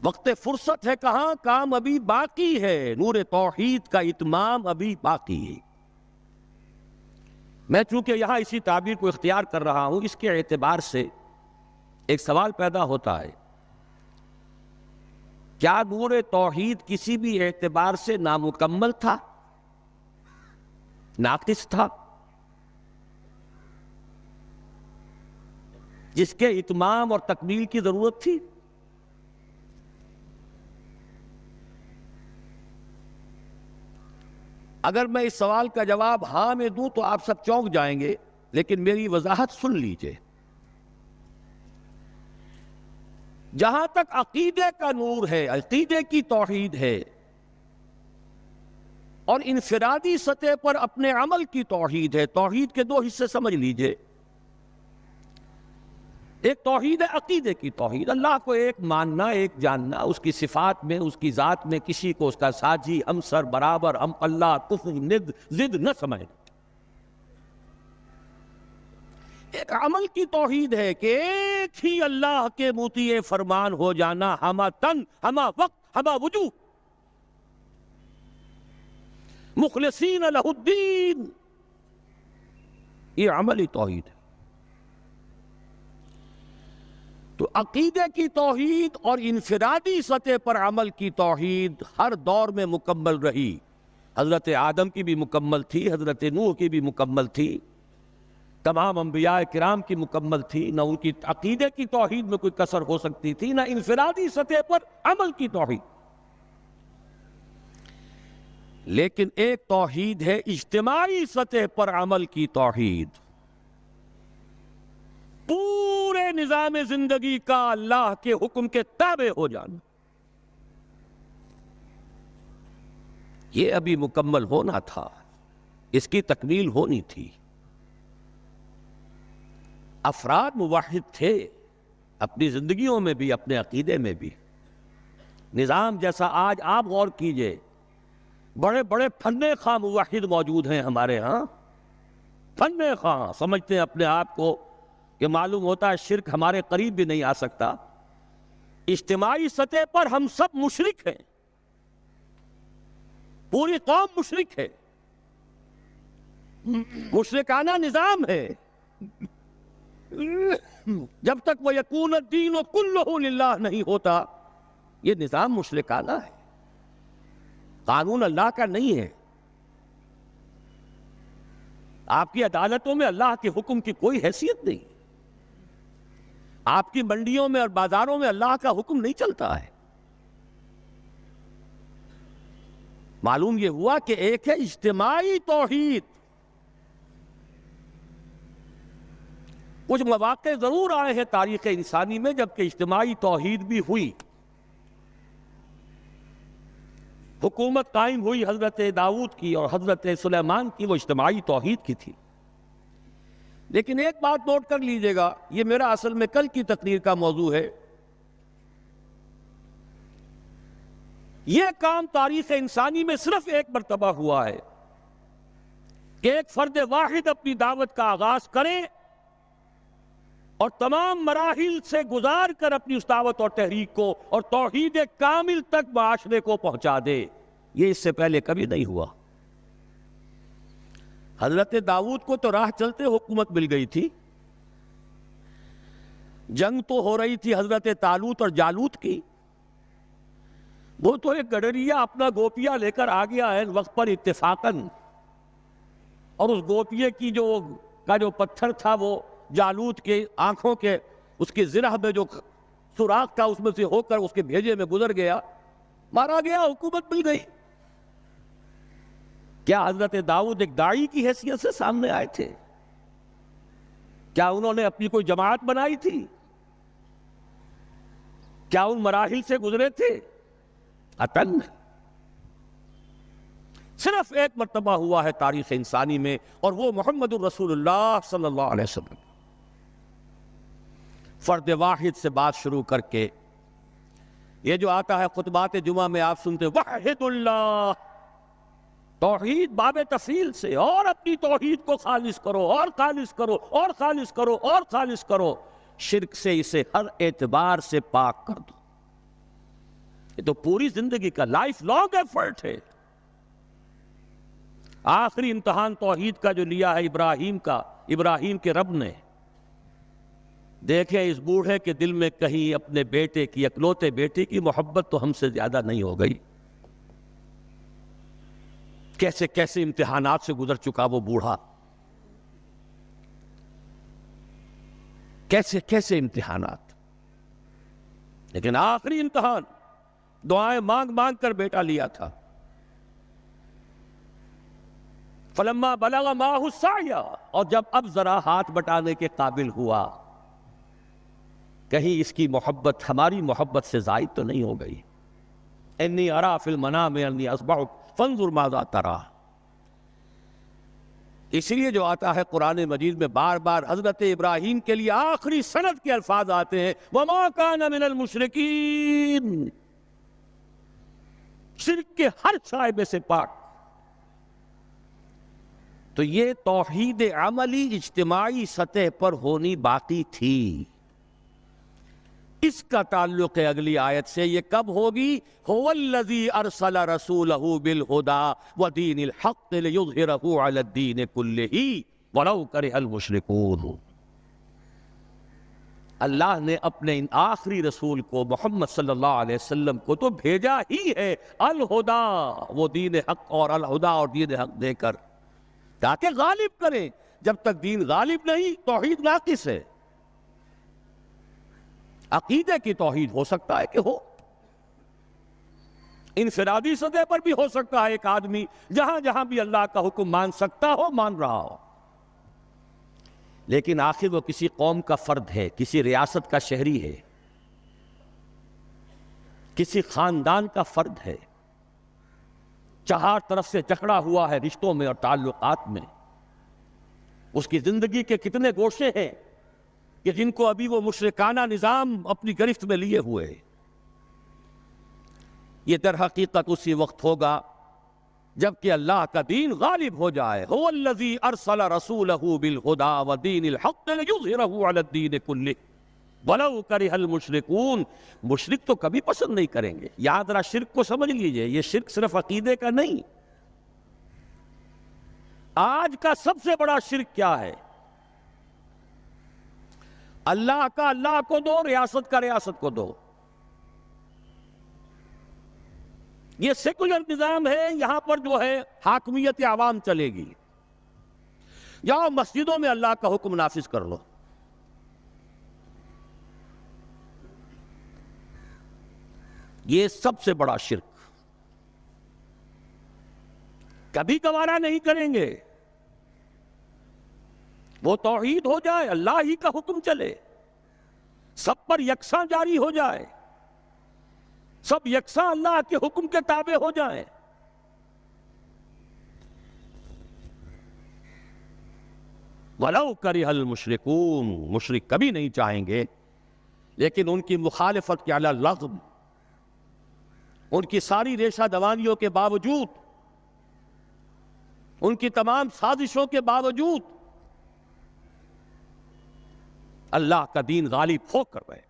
وقت فرصت ہے کہاں، کام ابھی باقی ہے، نور توحید کا اتمام ابھی باقی ہے۔ میں چونکہ یہاں اسی تعبیر کو اختیار کر رہا ہوں، اس کے اعتبار سے ایک سوال پیدا ہوتا ہے، کیا نور توحید کسی بھی اعتبار سے نامکمل تھا، ناقص تھا، جس کے اتمام اور تکمیل کی ضرورت تھی؟ اگر میں اس سوال کا جواب ہاں میں دوں تو آپ سب چونک جائیں گے، لیکن میری وضاحت سن لیجئے۔ جہاں تک عقیدے کا نور ہے، عقیدے کی توحید ہے، اور انفرادی سطح پر اپنے عمل کی توحید ہے، توحید کے دو حصے سمجھ لیجئے۔ ایک توحید ہے عقیدے کی توحید، اللہ کو ایک ماننا، ایک جاننا، اس کی صفات میں، اس کی ذات میں کسی کو اس کا ساجی، ہمسر، برابر، ہم اللہ، کفو، ند، ضد نہ سمجھنا۔ ایک عمل کی توحید ہے کہ ایک ہی اللہ کے مطیع فرمان ہو جانا، ہمہ تن، ہمہ وقت، ہمہ وجوہ، مخلصین لہ الدین، یہ عملی توحید ہے۔ تو عقیدے کی توحید اور انفرادی سطح پر عمل کی توحید ہر دور میں مکمل رہی۔ حضرت آدم کی بھی مکمل تھی، حضرت نوح کی بھی مکمل تھی، تمام انبیاء کرام کی مکمل تھی، نہ ان کی عقیدے کی توحید میں کوئی کسر ہو سکتی تھی، نہ انفرادی سطح پر عمل کی توحید۔ لیکن ایک توحید ہے اجتماعی سطح پر عمل کی توحید، پورے نظام زندگی کا اللہ کے حکم کے تابع ہو جانا، یہ ابھی مکمل ہونا تھا، اس کی تکمیل ہونی تھی۔ افراد موحد تھے اپنی زندگیوں میں بھی، اپنے عقیدے میں بھی۔ نظام جیسا آج آپ غور کیجئے، بڑے بڑے فن خواہ موحد موجود ہیں ہمارے ہاں، فن خواہ سمجھتے ہیں اپنے آپ کو کہ معلوم ہوتا ہے شرک ہمارے قریب بھی نہیں آ سکتا۔ اجتماعی سطح پر ہم سب مشرک ہیں، پوری قوم مشرک ہے، مشرکانہ نظام ہے۔ جب تک وہ یکون الدین کلہ للہ نہیں ہوتا، یہ نظام مشرکانہ ہے، قانون اللہ کا نہیں ہے۔ آپ کی عدالتوں میں اللہ کے حکم کی کوئی حیثیت نہیں، آپ کی منڈیوں میں اور بازاروں میں اللہ کا حکم نہیں چلتا ہے۔ معلوم یہ ہوا کہ ایک ہے اجتماعی توحید۔ کچھ مواقع ضرور آئے ہیں تاریخ انسانی میں جبکہ اجتماعی توحید بھی ہوئی، حکومت قائم ہوئی حضرت داؤد کی اور حضرت سلیمان کی، وہ اجتماعی توحید کی تھی۔ لیکن ایک بات نوٹ کر لیجئے گا، یہ میرا اصل میں کل کی تقریر کا موضوع ہے۔ یہ کام تاریخ انسانی میں صرف ایک مرتبہ ہوا ہے کہ ایک فرد واحد اپنی دعوت کا آغاز کرے اور تمام مراحل سے گزار کر اپنی اس دعوت اور تحریک کو اور توحید کامل تک معاشرے کو پہنچا دے۔ یہ اس سے پہلے کبھی نہیں ہوا۔ حضرت داؤد کو تو راہ چلتے حکومت مل گئی تھی، جنگ تو ہو رہی تھی حضرت طالوت اور جالوت کی، وہ تو ایک گڈریا اپنا گوپیا لے کر آ گیا ہے وقت پر اتفاقاً، اور اس گوپیے کی جو پتھر تھا وہ جالوت کے آنکھوں کے اس کی زرہ میں جو سوراخ تھا اس میں سے ہو کر اس کے بھیجے میں گزر گیا، مارا گیا، حکومت مل گئی۔ کیا حضرت داؤد ایک داعی کی حیثیت سے سامنے آئے تھے؟ کیا انہوں نے اپنی کوئی جماعت بنائی تھی؟ کیا ان مراحل سے گزرے تھے؟ قطعاً نہیں۔ صرف ایک مرتبہ ہوا ہے تاریخ انسانی میں، اور وہ محمد الرسول اللہ صلی اللہ علیہ وسلم۔ فرد واحد سے بات شروع کر کے یہ جو آتا ہے خطبات جمعہ میں آپ سنتے وحد اللہ، توحید باب تفصیل سے، اور اپنی توحید کو خالص کرو اور خالص کرو اور خالص کرو اور خالص کرو، شرک سے اسے ہر اعتبار سے پاک کر دو۔ یہ تو پوری زندگی کا لائف لانگ ایفرٹ ہے. آخری امتحان توحید کا جو لیا ہے ابراہیم کے رب نے. دیکھیں اس بوڑھے کے دل میں کہیں اپنے بیٹے کی، اکلوتے بیٹے کی محبت تو ہم سے زیادہ نہیں ہو گئی. کیسے کیسے امتحانات سے گزر چکا وہ بوڑھا، کیسے کیسے امتحانات. لیکن آخری امتحان دعائیں مانگ مانگ کر بیٹا لیا تھا. فلما بلغ معہ السعی، اور جب اب ذرا ہاتھ بٹانے کے قابل ہوا، کہیں اس کی محبت ہماری محبت سے زائد تو نہیں ہو گئی. انی ارا فی المنام انی اصبحک فانظر ماذا تری. اس لیے جو آتا ہے قرآن مجید میں بار بار حضرت ابراہیم کے لیے آخری سند کے الفاظ آتے ہیں وما کان من المشرکین، شرک کے ہر شائبے سے پاک. تو یہ توحید عملی اجتماعی سطح پر ہونی باقی تھی. اس کا تعلق ہے اگلی آیت سے. یہ کب ہوگی؟ هو الذی ارسل رسولہ بالہدی ودین الحق لیظہرہ علی الدین کلہ ولو کرہ المشرکون. اللہ نے اپنے ان آخری رسول کو محمد صلی اللہ علیہ وسلم کو تو بھیجا ہی ہے الہدی، وہ دین حق اور الہدی اور دین حق دے کر، تاکہ غالب کریں. جب تک دین غالب نہیں توحید ناقص ہے. عقیدے کی توحید ہو سکتا ہے کہ ہو، انفرادی سطح پر بھی ہو سکتا ہے، ایک آدمی جہاں جہاں بھی اللہ کا حکم مان سکتا ہو مان رہا ہو، لیکن آخر وہ کسی قوم کا فرد ہے، کسی ریاست کا شہری ہے، کسی خاندان کا فرد ہے، چہار طرف سے جکڑا ہوا ہے رشتوں میں اور تعلقات میں. اس کی زندگی کے کتنے گوشے ہیں کہ جن کو ابھی وہ مشرکانہ نظام اپنی گرفت میں لیے ہوئے. یہ در حقیقت اسی وقت ہوگا جب کہ اللہ کا دین غالب ہو جائے. هو الذی ارسل رسولہ بالہدی ودین الحق لیظہرہ علی الدین کلہ ولو کرہ المشرکون. مشرک تو کبھی پسند نہیں کریں گے. یاد رہا شرک کو سمجھ لیجئے، یہ شرک صرف عقیدے کا نہیں. آج کا سب سے بڑا شرک کیا ہے؟ اللہ کا اللہ کو دو، ریاست کا ریاست کو دو. یہ سیکولر نظام ہے، یہاں پر جو ہے حاکمیت عوام چلے گی. جاؤ مسجدوں میں اللہ کا حکم نافذ کر لو. یہ سب سے بڑا شرک. کبھی گوارا نہیں کریں گے. وہ توحید ہو جائے، اللہ ہی کا حکم چلے، سب پر یکساں جاری ہو جائے، سب یکساں اللہ کے حکم کے تابع ہو جائیں. وَلَوْ كَرِهَ الْمُشْرِكُونَ. مشرک کبھی نہیں چاہیں گے، لیکن ان کی مخالفت کے علی الرغم، ان کی ساری ریشہ دوانیوں کے باوجود، ان کی تمام سازشوں کے باوجود اللہ کا دین غالب ہو کر رہے.